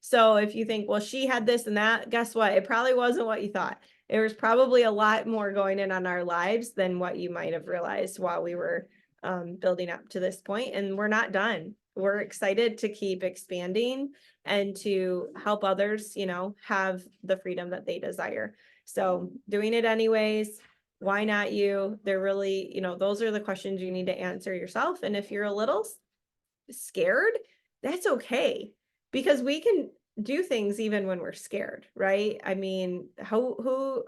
So if you think, well, she had this and that, guess what? It probably wasn't what you thought. There was probably a lot more going in on our lives than what you might have realized while we were building up to this point, and we're not done. We're excited to keep expanding and to help others, have the freedom that they desire. So doing it anyways, why not you? They're really, those are the questions you need to answer yourself. And if you're a little scared, that's okay, because we can do things even when we're scared, right? I mean, who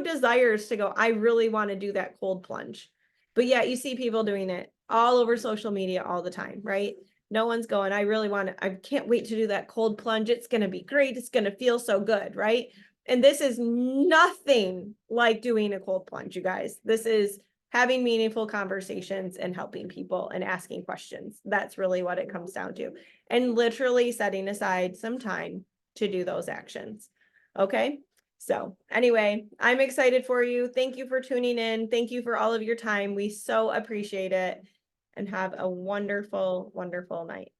desires to go, I really want to do that cold plunge, but yet you see people doing it all over social media all the time, right? No one's going, I can't wait to do that cold plunge. It's going to be great. It's going to feel so good, right? And this is nothing like doing a cold plunge, you guys. This is having meaningful conversations and helping people and asking questions. That's really what it comes down to. And literally setting aside some time to do those actions. Okay. So anyway, I'm excited for you. Thank you for tuning in. Thank you for all of your time. We so appreciate it, and have a wonderful, wonderful night.